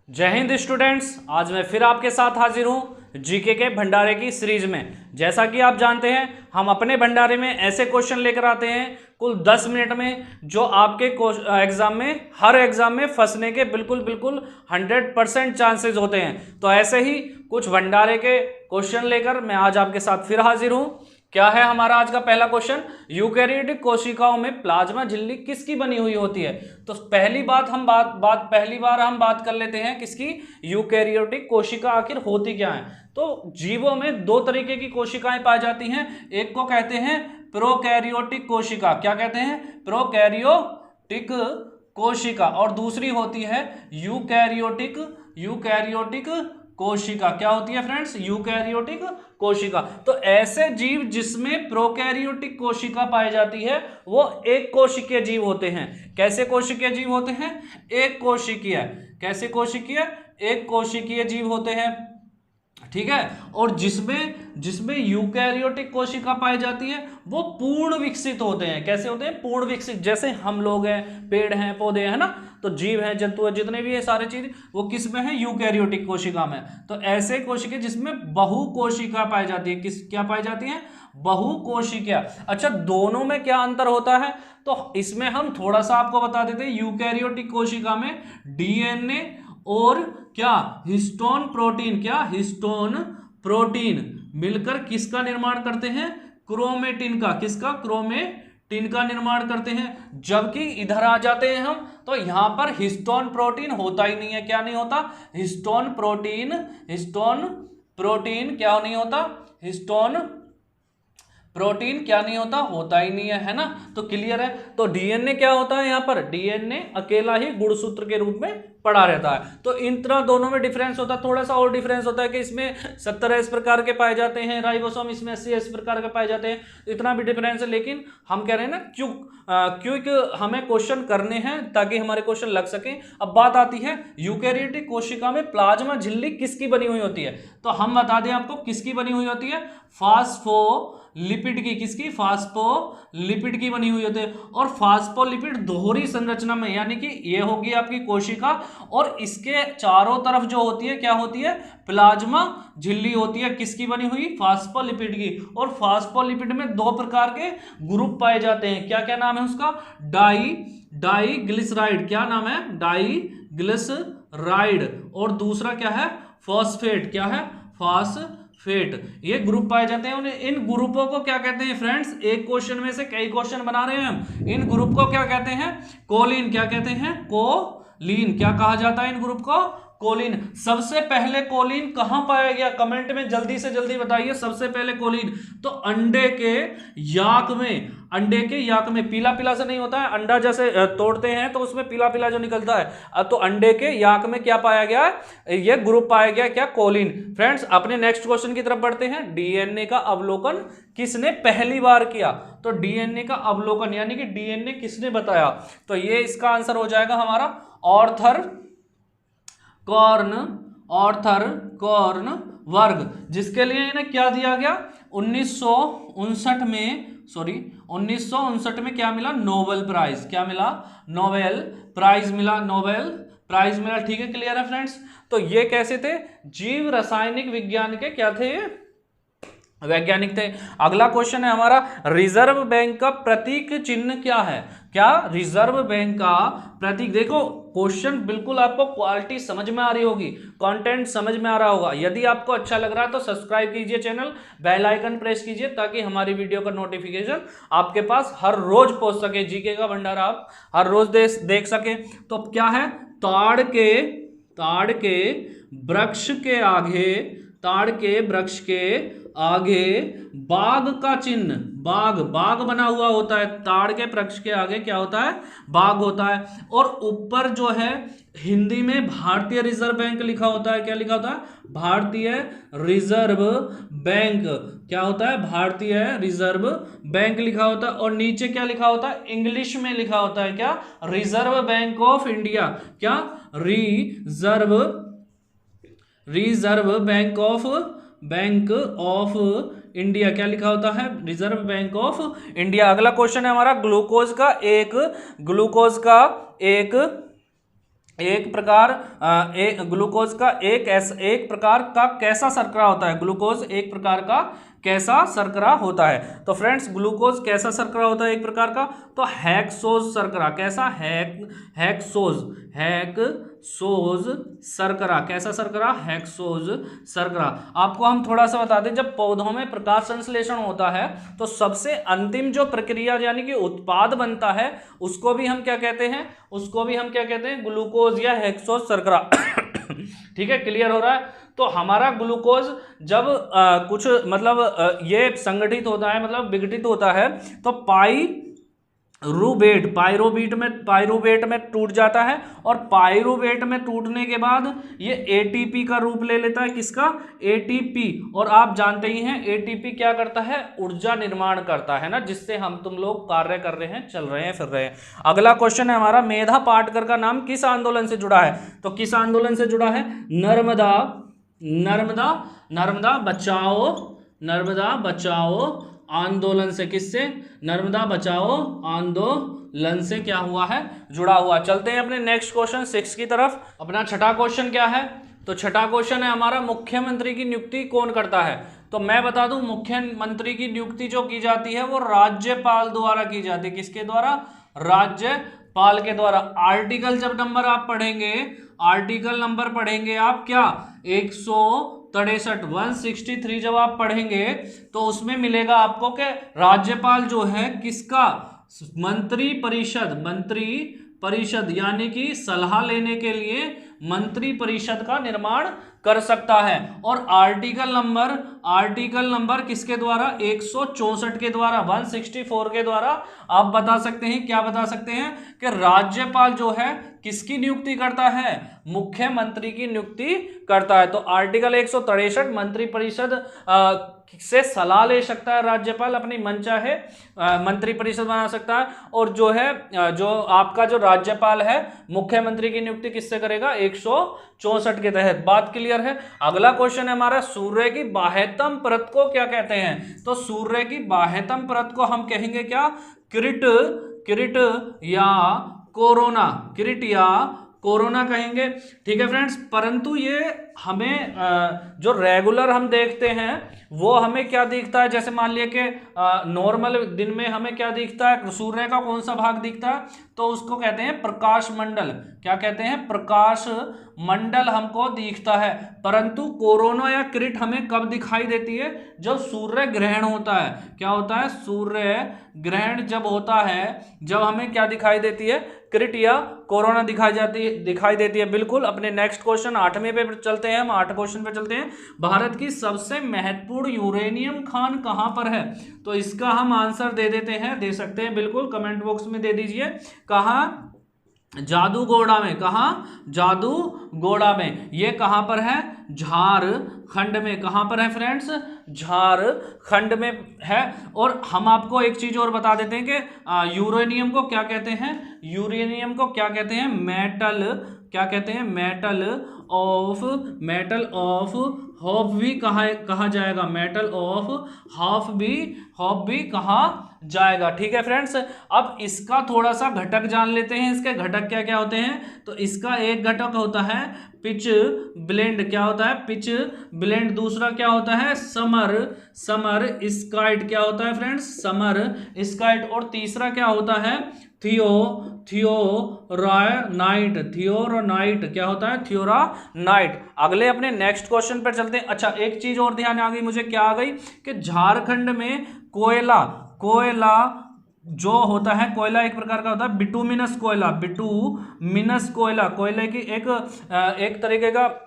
जय हिंद स्टूडेंट्स। आज मैं फिर आपके साथ हाजिर हूं जीके के भंडारे की सीरीज में। जैसा कि आप जानते हैं हम अपने भंडारे में ऐसे क्वेश्चन लेकर आते हैं कुल 10 मिनट में जो आपके एग्जाम में हर एग्जाम में फंसने के बिल्कुल 100% चांसेस होते हैं। तो ऐसे ही कुछ भंडारे के क्वेश्चन लेकर मैं आज आपके साथ फिर हाजिर हूं। क्या है हमारा आज का पहला क्वेश्चन, यूकैरियोटिक कोशिकाओं में प्लाज्मा झिल्ली किसकी बनी हुई होती है। तो पहली बार हम बात कर लेते हैं किसकी, यूकैरियोटिक कोशिका आखिर होती क्या है। तो जीवों में दो तरीके की कोशिकाएं पाई जाती हैं, एक को कहते हैं प्रोकैरियोटिक कोशिका, क्या कहते हैं, प्रोकैरियोटिक कोशिका, और दूसरी होती है यूकैरियोटिक कोशिका। क्या होती है फ्रेंड्स, यूकैरियोटिक कोशिका। तो ऐसे जीव जिसमें प्रोकैरियोटिक कोशिका पाई जाती है वो एक कोशिकीय जीव होते हैं। कैसे कोशिकीय जीव होते हैं, एक कोशिकीय। कैसे कोशिकीय, एक कोशिकीय जीव होते हैं, ठीक है। और जिसमें यूकैरियोटिक कोशिका पाई जाती है वो पूर्ण विकसित होते हैं। कैसे होते हैं, पूर्ण विकसित। जैसे हम लोग हैं, पेड़ हैं, पौधे हैं ना, तो जीव हैं, जंतु हैं, जितने भी है सारे चीज वो किस में है, यूकैरियोटिक कोशिका में। तो ऐसे कोशिका जिसमें बहुकोशिका पाई जाती है, क्या पाई जाती है, बहुकोशिका। अच्छा, दोनों में क्या अंतर होता है, तो इसमें हम थोड़ा सा आपको बता देते हैं। यूकैरियोटिक कोशिका में डीएनए और क्या, हिस्टोन प्रोटीन, क्या, हिस्टोन प्रोटीन मिलकर किसका निर्माण करते हैं, क्रोमेटिन का। किसका, क्रोमेटिन का निर्माण करते हैं। जबकि इधर आ जाते हैं हम तो यहां पर हिस्टोन प्रोटीन होता ही नहीं है। क्या नहीं होता, हिस्टोन प्रोटीन क्या नहीं होता, हिस्टोन प्रोटीन क्या नहीं होता, होता ही नहीं है ना। तो क्लियर है। तो डीएनए क्या होता है, यहां पर डीएनए अकेला ही गुणसूत्र के रूप में पड़ा रहता है। तो इन तरह दोनों में डिफरेंस होता है। थोड़ा सा और डिफरेंस होता है कि इसमें 70 इस प्रकार के पाए जाते हैं राइबोसोम, इसमें 80 इस प्रकार के पाए जाते हैं। इतना भी डिफरेंस है, लेकिन हम कह रहे हैं ना क्योंकि हमें क्वेश्चन करने हैं ताकि हमारे क्वेश्चन लग सके। अब बात आती है यूकैरियोटिक कोशिका में प्लाज्मा झिल्ली किसकी बनी हुई होती है। तो हम बता दें आपको किसकी बनी हुई होती है, फास्फोलिपिड की। किसकी, फास्फोलिपिड की बनी हुई होती है। और फास्फोलिपिड दोहरी संरचना में, यानी कि ये होगी आपकी कोशिका और इसके चारों तरफ जो होती है क्या होती है, प्लाज्मा झिल्ली होती है। किसकी बनी हुई, फास्फोलिपिड की। और फास्फोलिपिड में दो प्रकार के ग्रुप पाए जाते हैं। क्या क्या नाम है उसका, डाइग्लिसराइड। क्या नाम है, डाइग्लिसराइड। और दूसरा क्या है, फॉस्फेट। क्या है, फॉस्फेट। ये ग्रुप पाए जाते हैं। इन ग्रुपों को क्या कहते हैं फ्रेंड्स, एक क्वेश्चन में से कई क्वेश्चन बना रहे हैं हम। इन ग्रुप को क्या कहते हैं, कोलिन। क्या कहते हैं, कोलिन। क्या कहा जाता है इन ग्रुप को, कोलिन। सबसे पहले कोलिन कहां पाया गया, कमेंट में जल्दी से जल्दी बताइए। सबसे पहले कोलिन तो अंडे के याक में, अंडे के याक में। पीला पीला से नहीं होता है, अंडा जैसे तोड़ते हैं तो उसमें पीला पीला जो निकलता है, तो अंडे के याक में क्या पाया गया, ये ग्रुप पाया गया, क्या, कोलिन। फ्रेंड्स अपने नेक्स्ट क्वेश्चन की तरफ बढ़ते हैं। डीएनए का अवलोकन किसने पहली बार किया। तो डीएनए का अवलोकन यानी कि डीएनए किसने बताया, तो ये इसका आंसर हो जाएगा हमारा ऑर्थर कॉर्न वर्ग, जिसके लिए इन्हें क्या दिया गया, 1959 में क्या मिला, नोबेल प्राइज। क्या मिला, नोबेल प्राइज मिला, नोबेल प्राइज मिला। ठीक है, क्लियर है फ्रेंड्स। तो ये कैसे थे, जीव रासायनिक विज्ञान के क्या थे, वैज्ञानिक थे। अगला क्वेश्चन है हमारा, रिजर्व बैंक का प्रतीक चिन्ह क्या है। क्या, रिजर्व बैंक का प्रतीक। देखो क्वेश्चन बिल्कुल आपको क्वालिटी समझ में आ रही होगी, कंटेंट समझ में आ रहा होगा। यदि आपको अच्छा लग रहा है तो सब्सक्राइब कीजिए चैनल, बेल आइकन प्रेस कीजिए ताकि हमारी वीडियो का नोटिफिकेशन आपके पास हर रोज पहुंच सके। जीके का भंडारा आप हर रोज देख सके। तो क्या है, ताड़ के वृक्ष के आगे बाघ का चिन्ह, बाघ बना हुआ होता है। ताड़ के वृक्ष के आगे क्या होता है, बाघ होता है। और ऊपर जो है हिंदी में भारतीय रिजर्व बैंक लिखा होता है। क्या लिखा होता है, भारतीय रिजर्व बैंक। क्या होता है, भारतीय रिजर्व बैंक लिखा होता है। और नीचे क्या लिखा होता है, इंग्लिश में लिखा होता है, क्या, रिजर्व बैंक ऑफ इंडिया। क्या, रिजर्व बैंक ऑफ इंडिया। क्या लिखा होता है, रिजर्व बैंक ऑफ इंडिया। अगला क्वेश्चन है हमारा, ग्लूकोज का एक एक प्रकार ग्लूकोज का एक प्रकार का कैसा शर्करा होता है? ग्लूकोज एक प्रकार का कैसा शर्करा होता है? तो फ्रेंड्स ग्लूकोज कैसा शर्करा होता है एक प्रकार का? तो हेक्सोज शर्करा। कैसा? हेक्सोज शर्करा। कैसा शर्करा? हेक्सोज शर्करा। आपको हम थोड़ा सा बता दें, जब पौधों में प्रकाश संश्लेषण होता है तो सबसे अंतिम जो प्रक्रिया यानी कि उत्पाद बनता है उसको भी हम क्या कहते हैं? ग्लूकोज या हेक्सोज शर्करा। ठीक है, क्लियर हो रहा है? तो हमारा ग्लूकोज जब कुछ मतलब ये संगठित होता है, मतलब विघटित होता है, तो पायरूवेट में टूट जाता है, और पायरूवेट में टूटने के बाद ये एटीपी का रूप ले लेता है। किसका? एटीपी। और आप जानते ही हैं एटीपी क्या करता है? ऊर्जा निर्माण करता है ना, जिससे हम तुम लोग कार्य कर रहे हैं, चल रहे हैं, फिर रहे हैं। अगला क्वेश्चन है हमारा, मेधा पाटकर का नाम किस आंदोलन से जुड़ा है? तो किस आंदोलन से जुड़ा है? नर्मदा बचाओ आंदोलन से। किससे? नर्मदा बचाओ आंदोलन से क्या हुआ है? जुड़ा हुआ। चलते हैं अपने नेक्स्ट क्वेश्चन 6 की तरफ। अपना छठा क्वेश्चन क्या है? तो छठा क्वेश्चन है हमारा, मुख्यमंत्री की नियुक्ति कौन करता है? तो मैं बता दूं, मुख्यमंत्री की नियुक्ति जो की जाती है वो राज्यपाल द्वारा की जाती है। किसके द्वारा? राज्यपाल के द्वारा। आर्टिकल जब नंबर आप पढ़ेंगे, आर्टिकल नंबर पढ़ेंगे आप क्या? 163 जब आप पढ़ेंगे तो उसमें मिलेगा आपको कि राज्यपाल जो है किसका? मंत्री परिषद यानी कि सलाह लेने के लिए मंत्री परिषद का निर्माण कर सकता है। और आर्टिकल नंबर किसके द्वारा? 164 के द्वारा, 164 के द्वारा आप बता सकते हैं, क्या बता सकते हैं कि राज्यपाल जो है किसकी नियुक्ति करता है? मुख्यमंत्री की नियुक्ति करता है। तो आर्टिकल 163 मंत्री परिषद से सलाह ले सकता है राज्यपाल, अपनी मनचाहे मंत्री परिषद बना सकता है। और जो है जो आपका जो राज्यपाल है मुख्यमंत्री की नियुक्ति किससे करेगा? 164 के तहत। बात क्लियर है? अगला क्वेश्चन है हमारा, सूर्य की बाह्यतम परत को क्या कहते हैं? तो सूर्य की बाह्यतम परत को हम कहेंगे क्या? किरीट या कोरोना कहेंगे। ठीक है फ्रेंड्स, परंतु ये हमें जो रेगुलर हम देखते हैं वो हमें क्या दिखता है? जैसे मान लिया कि नॉर्मल दिन में हमें क्या दिखता है? सूर्य का कौन सा भाग दिखता है? तो उसको कहते हैं प्रकाश मंडल। क्या कहते हैं? प्रकाश मंडल हमको दिखता है। परंतु कोरोना या किरीट हमें कब दिखाई देती है? जब सूर्य ग्रहण होता है। क्या होता है? सूर्य ग्रहण जब होता है, जब हमें क्या दिखाई देती है? किरीट या कोरोना दिखाई देती है। बिल्कुल। अपने नेक्स्ट क्वेश्चन 8वें पे चलते हैं हम। 8 क्वेश्चन पे चलते हैं। भारत की सबसे महत्वपूर्ण यूरेनियम खान कहां पर है? तो इसका हम आंसर दे देते हैं, दे सकते हैं, बिल्कुल कमेंट बॉक्स में दे दीजिए। कहां? जादूगोड़ा में। कहां? जादूगोड़ा में। ये कहां पर है? झारखंड में। कहां पर है फ्रेंड्स? झारखंड में है। और हम आपको एक चीज और बता देते हैं कि यूरेनियम को क्या कहते हैं? यूरेनियम को क्या कहते हैं? मेटल। क्या कहते हैं? मेटल ऑफ हॉफ भी कहा जाएगा। मेटल ऑफ हॉफ भी कहा जाएगा। ठीक है फ्रेंड्स, अब इसका थोड़ा सा घटक जान लेते हैं। इसके घटक क्या क्या होते हैं? तो इसका एक घटक होता है पिच ब्लेंड। क्या होता है? Pitch blend. दूसरा क्या होता है? समर स्काइट। क्या होता है फ्रेंड्स? समर स्काइट। और तीसरा क्या होता है? थियोरानाइट। क्या होता है? थियोरानाइट। अगले अपने नेक्स्ट क्वेश्चन पर चलते हैं। अच्छा, एक चीज और ध्यान आ गई मुझे, क्या आ गई? कि झारखंड में कोयला जो होता है, कोयला एक प्रकार का होता है बिटुमिनस कोयला। कोयले की एक तरीके का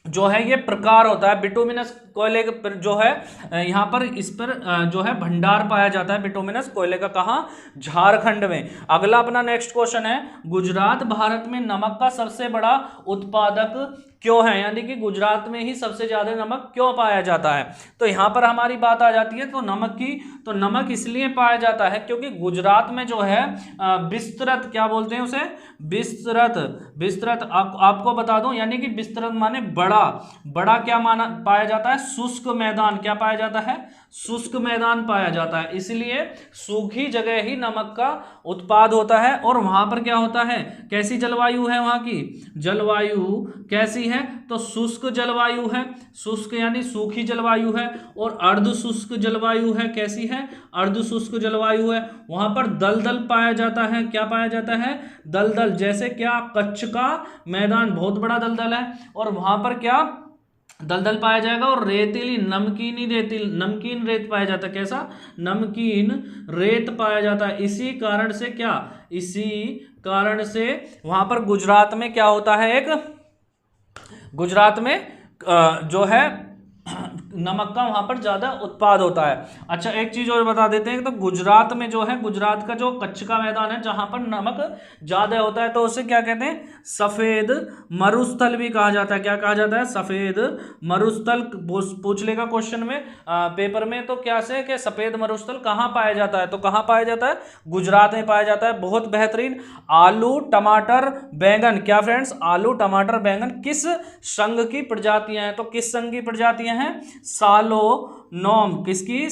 जो है ये प्रकार होता है। बिटुमिनस कोयले जो है यहाँ पर इस पर जो है भंडार पाया जाता है बिटुमिनस कोयले का। कहाँ? झारखंड में। अगला अपना नेक्स्ट क्वेश्चन है, गुजरात भारत में नमक का सबसे बड़ा उत्पादक क्यों है? यानी कि गुजरात में ही सबसे ज्यादा नमक क्यों पाया जाता है? तो यहाँ पर हमारी बात आ जाती है तो नमक की। तो नमक इसलिए पाया जाता है क्योंकि गुजरात में जो है विस्तृत, क्या बोलते हैं उसे? विस्तृत। आपको बता दूं, यानी कि विस्तृत माने बड़ा बड़ा, बड़ा क्या माना पाया जाता है? शुष्क मैदान। क्या पाया जाता है? शुष्क मैदान पाया जाता है। इसलिए सूखी जगह ही नमक का उत्पाद होता है। और वहां पर क्या होता है? कैसी जलवायु है वहां की? जलवायु कैसी है? तो शुष्क जलवायु है। शुष्क यानी सूखी जलवायु है। और अर्ध शुष्क जलवायु है। कैसी है? अर्ध शुष्क जलवायु है। वहां पर दलदल पाया जाता है। क्या पाया जाता है? दलदल। जैसे क्या? कच्छ का मैदान बहुत बड़ा दलदल है और वहां पर क्या दलदल पाया जाएगा। और रेतीली नमकीन रेत पाया जाता है। कैसा? नमकीन रेत पाया जाता है। इसी कारण से क्या? इसी कारण से वहां पर गुजरात में क्या होता है? गुजरात में जो है नमक का वहां पर ज्यादा उत्पाद होता है। अच्छा, एक चीज और बता देते हैं तो गुजरात में जो है, गुजरात का जो कच्छ का मैदान है जहां पर नमक ज्यादा होता है, तो उसे क्या कहते हैं? सफेद मरुस्थल भी कहा जाता है। क्या कहा जाता है? सफेद मरुस्थल। पूछ लेगा क्वेश्चन में, पेपर में, तो क्या से कि सफेद मरुस्थल कहाँ पाया जाता है? तो कहाँ पाया जाता है? गुजरात में पाया जाता है। बहुत बेहतरीन। आलू, टमाटर, बैंगन। क्या फ्रेंड्स? आलू, टमाटर, बैंगन किस संघ की प्रजातियां हैं? तो किस संघ की प्रजातियां हैं? सालोनोम। किसकी?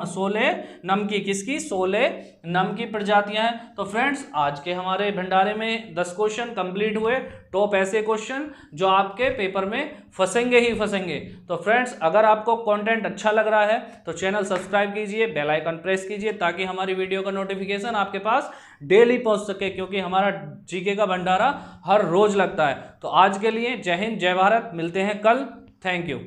सोलेनम की। किसकी? सोलेनम की प्रजातियां हैं। तो फ्रेंड्स, आज के हमारे भंडारे में 10 क्वेश्चन कंप्लीट हुए। टॉप ऐसे क्वेश्चन जो आपके पेपर में फंसेंगे ही फंसेंगे। तो फ्रेंड्स, अगर आपको कंटेंट अच्छा लग रहा है तो चैनल सब्सक्राइब कीजिए, बेल आइकन प्रेस कीजिए ताकि हमारी वीडियो का नोटिफिकेशन आपके पास डेली पहुंच सके, क्योंकि हमारा जीके का भंडारा हर रोज लगता है। तो आज के लिए जय हिंद, जय भारत। मिलते हैं कल। Thank you.